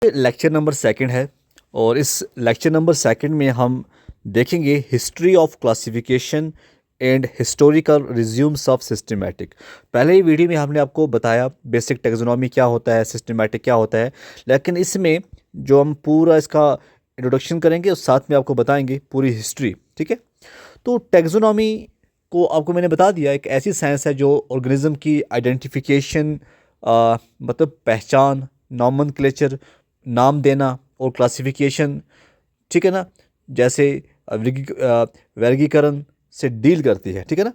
Lecture number second है और इस लेक्चर नंबर सेकंड में हम देखेंगे history of classification and historical resumes of systematic. पहले ही वीडियो में हमने आपको बताया बेसिक टेक्सोनॉमी क्या होता है, सिस्टमेटिक क्या होता है, लेकिन इसमें जो हम पूरा इसका इंट्रोडक्शन करेंगे उस साथ में आपको बताएंगे पूरी हिस्ट्री। ठीक है, तो टेक्सोनॉमी को आपको मैंने बता दिया एक ऐसी साइंस है जो ऑर्गेनिज्म की आइडेंटिफिकेशन मतलब पहचान, नॉमनक्लेचर, नाम देना और क्लासिफिकेशन, ठीक है ना, जैसे वर्गीकरण से डील करती है। ठीक है ना,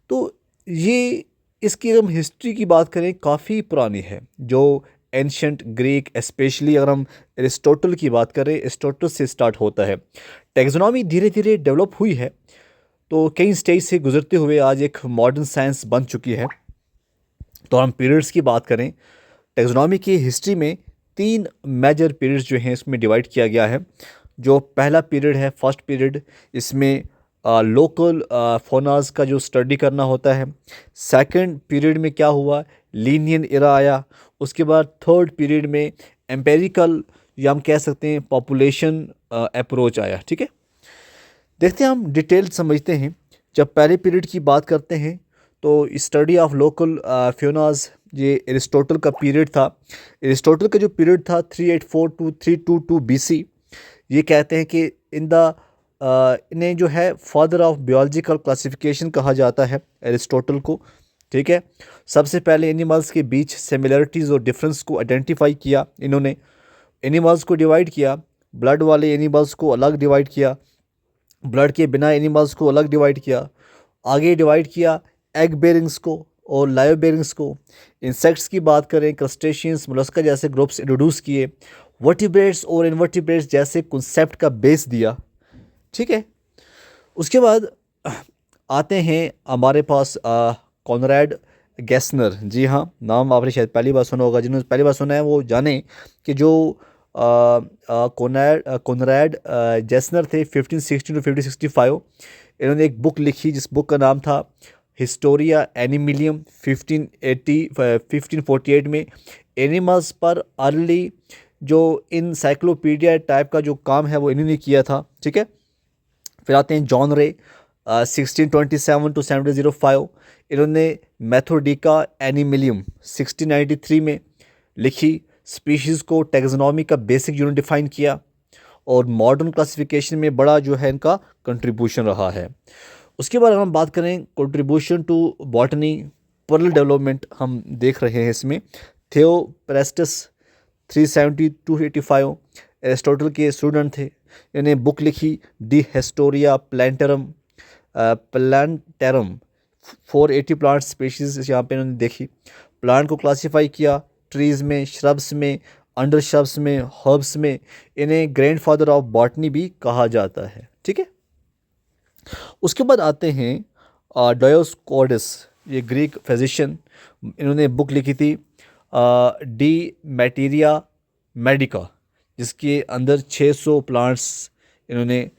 तो ये इसकी हम हिस्ट्री की बात करें काफ़ी पुरानी है, जो एंशंट ग्रीक स्पेशली अगर हम एरिस्टोटल की बात करें, एरिस्टोटल से स्टार्ट होता है। टेक्सोनॉमी धीरे धीरे डेवलप हुई है, तो कई स्टेज से गुजरते हुए आज एक मॉडर्न साइंस बन चुकी है। तो हम पीरियड्स की बात करें, टेक्सोनॉमी की हिस्ट्री में 3 मेजर पीरियड्स जो हैं इसमें डिवाइड किया गया है। जो पहला पीरियड है फर्स्ट पीरियड, इसमें लोकल फोनाज का जो स्टडी करना होता है। सेकंड पीरियड में क्या हुआ, लीनियन एरा आया। उसके बाद थर्ड पीरियड में एम्पेरिकल या हम कह सकते हैं पॉपुलेशन अप्रोच आया। ठीक है, देखते हैं हम डिटेल समझते हैं। जब पहले पीरियड की बात करते हैं तो स्टडी ऑफ लोकल फ्योनाज, ये एरिस्टोटल का पीरियड था। एरिस्टोटल का जो पीरियड था 384 टू 322 BC, ये कहते हैं कि इन्हें जो है फादर ऑफ बियोलॉजिकल क्लासिफिकेशन कहा जाता है एरिस्टोटल को। ठीक है, सबसे पहले एनिमल्स के बीच सिमिलरिटीज़ और डिफरेंस को आइडेंटिफाई किया इन्होंने। एनिमल्स को डिवाइड किया, ब्लड वाले एनिमल्स को अलग डिवाइड किया, ब्लड के बिना एनिमल्स को अलग डिवाइड किया। आगे डिवाइड किया एग बेरिंग्स को और लाइव बेरिंग्स को। इंसेक्ट्स की बात करें, क्रस्टेशियंस, मोलस्का जैसे ग्रुप्स इंट्रोड्यूस किए। वर्टिब्रेट्स और इनवर्टिब्रेट्स जैसे कॉन्सेप्ट का बेस दिया। ठीक है, उसके बाद आते हैं हमारे पास कॉनराड गैसनर। जी हाँ, नाम आपने शायद पहली बार सुना होगा। जिन्होंने पहली बार सुना है वो जाने कि जो कॉनराड गैसनर थे 1516 टू 1565, इन्होंने एक बुक लिखी जिस बुक का नाम था हिस्टोरिया एनिमिलियम। 1548 में एनिमल्स पर अर्ली जो इनसाइक्लोपीडिया टाइप का जो काम है वो इन्होंने किया था। ठीक है, फिर आते हैं जॉन रे 1627 टू 1705, इन्होंने मैथोडिका एनिमिलियम 1693 में लिखी। स्पीशीज़ को टेक्सोनॉमी का बेसिक यूनिट डिफाइन किया और मॉडर्न क्लासिफिकेशन में बड़ा जो है इनका कंट्रीब्यूशन रहा है। उसके बाद हम बात करें कंट्रीब्यूशन टू बॉटनी, पर्ल डेवलपमेंट हम देख रहे हैं इसमें। थियोप्रेस्टस 370 टू 85 एरिस्टोटल के स्टूडेंट थे। इन्हें बुक लिखी De Historia Plantarum 480 plant species यहाँ पे इन्होंने देखी। प्लांट को क्लासीफाई किया ट्रीज़ में, श्रब्स में, अंडर श्रब्स में, हर्ब्स में। इन्हें ग्रैंडफादर ऑफ बॉटनी भी कहा जाता है। ठीक है, उसके बाद आते हैं डायोस्कोरस, ये ग्रीक फिजिशियन। इन्होंने बुक लिखी थी डी मैटेरिया मेडिका, जिसके अंदर 600 प्लांट्स इन्होंने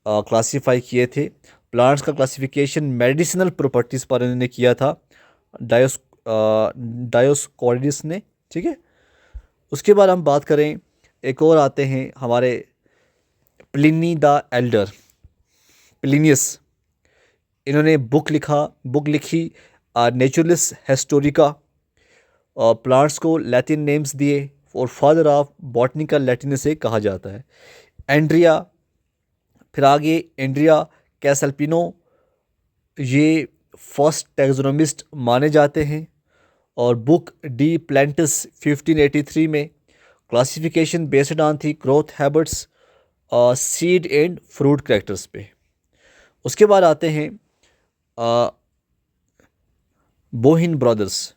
क्लासीफाई किए थे। प्लांट्स का क्लासिफिकेशन मेडिसिनल प्रॉपर्टीज़ पर इन्होंने किया था डायोस्कोरस ने। ठीक है, उसके बाद हम बात करें, एक और आते हैं हमारे प्लिनी द एल्डर, प्लिनियस। इन्होंने बुक लिखी नेचुरलिस हिस्टोरिका। प्लांट्स को लैटिन नेम्स दिए और फादर ऑफ बॉटनी का लैटिन से कहा जाता है। एंड्रिया, फिर आगे एंड्रिया कैसल्पिनो, ये फर्स्ट टेक्सोनोमिस्ट माने जाते हैं। और बुक डी प्लांटस 1583 में क्लासिफिकेशन बेस्ड ऑन थी growth habits, seed and fruit characters पे। उसके बाद आते हैं बोहिन ब्रदर्स।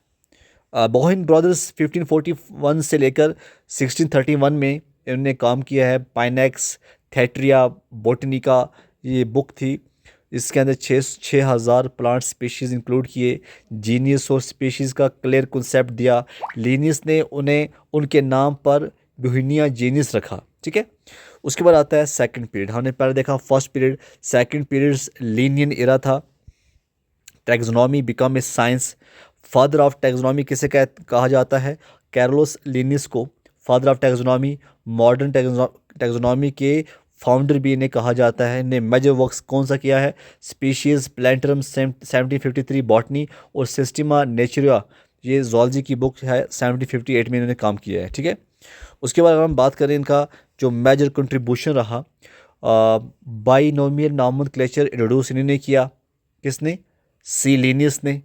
बोहिन ब्रदर्स 1541 से लेकर 1631 में इन्होंने काम किया है। पाइनेक्स थेट्रिया बोटनिका ये बुक थी, इसके अंदर 6000 प्लांट स्पीशीज़ इंक्लूड किए। जीनियस और स्पीशीज़ का क्लियर कॉन्सेप्ट दिया। लीनियस ने उन्हें उनके नाम पर बोहिनिया जीनियस रखा। ठीक है, उसके बाद आता है सेकंड पीरियड। हमने पहले देखा first period, second period Linnaean era था। Taxonomy become a science. Father of taxonomy किसे कहा जाता है? कैरोलस लिनियस को father of taxonomy, modern taxonomy के फाउंडर भी इन्हें कहा जाता है। इन्हें मेजर वर्क्स कौन सा किया है? स्पीशीज़ प्लांटरम 1753 बॉटनी और सिस्टमा नेचुरा, ये जूलॉजी की बुक है, 1758 में इन्होंने काम किया है। ठीक है। उसके बाद अगर हम बात करें इनका जो मेजर कंट्रीब्यूशन रहा, बाइनोमियल नॉमेनक्लेचर इंट्रोड्यूस इन्होंने किया। किसने? सी लीनियस ने।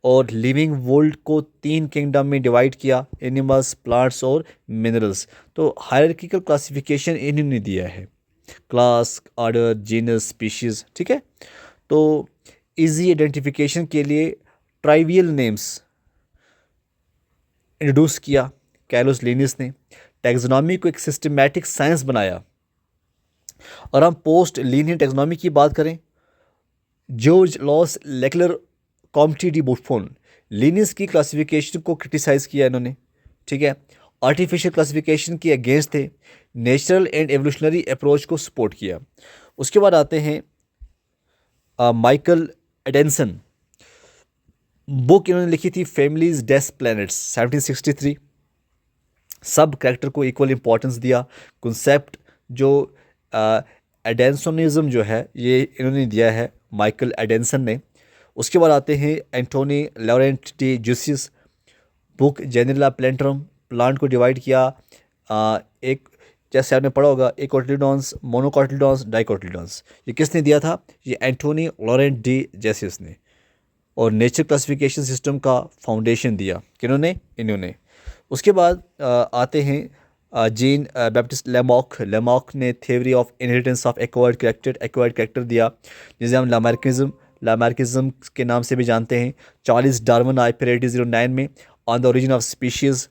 और लिविंग वर्ल्ड को 3 किंगडम में डिवाइड किया, एनिमल्स, प्लांट्स और मिनरल्स। तो हायरार्किकल क्लासिफिकेशन इन्होंने दिया है, क्लास, ऑर्डर, जीनस, स्पीशीज़। ठीक है। तो इजी आइडेंटिफिकेशन के लिए ट्राइवियल नेम्स इंट्रोड्यूस किया कैलोस लीनियस ने। टैक्सोनॉमी को एक सिस्टमैटिक साइंस बनाया। और हम पोस्ट लीनियर टैक्सोनॉमी की बात करें, Georges Louis Leclerc, Comte de Buffon, Linnaeus की क्लासिफिकेशन को क्रिटिसाइज़ किया इन्होंने। ठीक है। आर्टिफिशियल क्लासिफिकेशन के अगेंस्ट थे, नेचुरल एंड एवोल्यूशनरी अप्रोच को सपोर्ट किया। उसके बाद आते हैं माइकल एडेंसन, बुक इन्होंने लिखी थी फैमिलीज डेस प्लैनेट्स, 1763। सब कैरेक्टर को इक्वल इंपॉर्टेंस दिया। कॉन्सेप्ट जो एडेंसोनिज्म जो है ये इन्होंने दिया है माइकल एडेंसन ने। उसके बाद आते हैं Antoine Laurent de Jussieu, book Genera Plantarum, plant को डिवाइड किया। एक जैसे आपने पढ़ा होगा, एक कोटिलीडॉन्स, मोनोकोटिलीडॉन्स, डाइकोटिलीडॉन्स। ये किसने दिया था? ये एंटोनी लॉरेंट डी जूसियस ने। और नेचर क्लासिफिकेशन सिस्टम का फाउंडेशन दिया किन्होंने? इन्होंने। उसके बाद आते हैं जीन बैप्टिस्ट लेमॉक ने theory of inheritance of acquired character दिया, जिसे हम लामार्किज्म के नाम से भी जानते हैं। चार्ल्स डार्विन आए फिर 1809 में on the origin of species.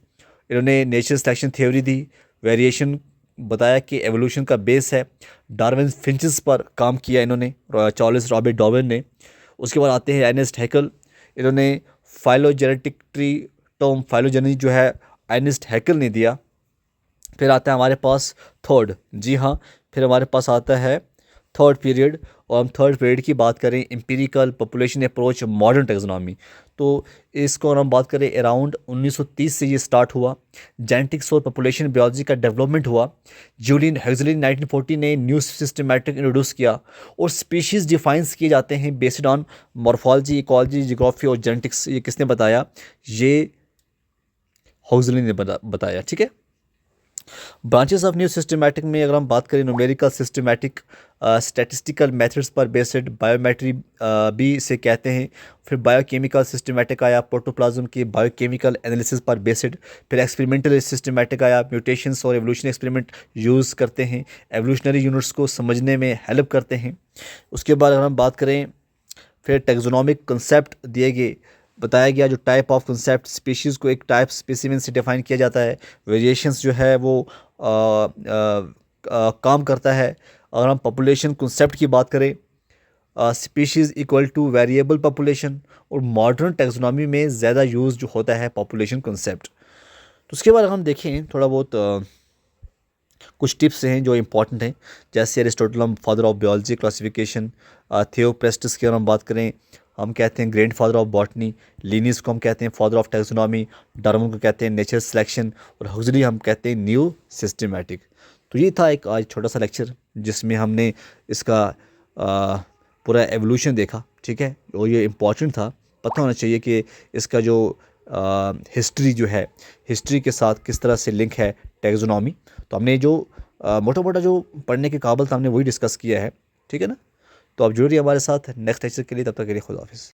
इन्होंने नेचर सिलेक्शन थ्योरी दी, वेरिएशन बताया कि एवोल्यूशन का बेस है। डार्विन फिंचेस पर काम किया इन्होंने, चार्ल्स रॉबर्ट डार्विन ने। उसके बाद आते हैं अर्नेस्ट हैकल, इन्होंने फाइलोजेनेटिक ट्री टर्म फाइलोजेनी जो है अर्नेस्ट हैकल ने दिया। फिर आता है हमारे पास थर्ड, जी हाँ, फिर हमारे पास आता है थर्ड पीरियड। और हम थर्ड पीरियड की बात करें, empirical population approach modern taxonomy. तो इसको अगर हम बात करें अराउंड 1930 से ये स्टार्ट हुआ। जेनेटिक्स और पॉपुलेशन बायोलॉजी का डेवलपमेंट हुआ। जूलियन हक्सली 1940 ने न्यू सिस्टमैटिक इंट्रोड्यूस किया। और स्पीशीज़ डिफाइंस किए जाते हैं based on morphology, ecology, geography और जेनेटिक्स। ये किसने बताया? ये हक्सली ने बताया। ठीक है। ब्रांचेस ऑफ न्यू सिस्टमैटिक में अगर हम बात करें, न्यूमेरिकल सिस्टमैटिक, स्टैटिस्टिकल मेथड्स पर बेस्ड, बायोमेट्री भी इसे कहते हैं। फिर बायोकेमिकल सिस्टमैटिक आया, प्रोटोप्लाज्म के बायोकेमिकल एनालिसिस पर बेस्ड। फिर एक्सपेरिमेंटल सिस्टमैटिक आया, म्यूटेशंस और एवोल्यूशन एक्सपेरिमेंट यूज़ करते हैं, एवोल्यूशनरी यूनिट्स को समझने में हेल्प करते हैं। उसके बाद अगर हम बात करें, फिर टैक्सोनॉमिक कंसेप्ट दिए गए, बताया गया जो टाइप ऑफ कंसेप्ट, स्पीशीज़ को एक टाइप स्पेसिमेन से डिफाइन किया जाता है। वेरिएशंस जो है वो काम करता है। अगर हम पॉपुलेशन कंसेप्ट की बात करें, species equal two variable population. और मॉडर्न टैक्सोनॉमी में ज़्यादा यूज़ जो होता है पॉपुलेशन कंसेप्ट। तो उसके बाद हम देखें थोड़ा बहुत कुछ टिप्स हैं जो इंपॉर्टेंट हैं। जैसे एरिस्टोटल हम फादर ऑफ बायोलॉजी क्लासिफिकेशन, थियोप्रेस्टस की अगर हम बात करें, हम कहते हैं grand father of botany. Linnaeus को हम कहते हैं फादर ऑफ टैक्सोनॉमी। डार्विन को कहते हैं नेचर सिलेक्शन। और हक्सली हम कहते हैं न्यू सिस्टमैटिक। तो ये था एक आज छोटा सा लेक्चर जिसमें हमने इसका पूरा एवोल्यूशन देखा। ठीक है। और ये इम्पॉर्टेंट था, पता होना चाहिए कि इसका जो हिस्ट्री जो है, हिस्ट्री के साथ किस तरह से लिंक है टैक्सोनॉमी। तो हमने जो मोटा मोटा जो पढ़ने के काबिल था हमने वही डिस्कस किया है। ठीक है ना। तो आप जुड़िए हमारे साथ नेक्स्ट लेक्चर के लिए। तब तक के लिए खुदा हाफिज़।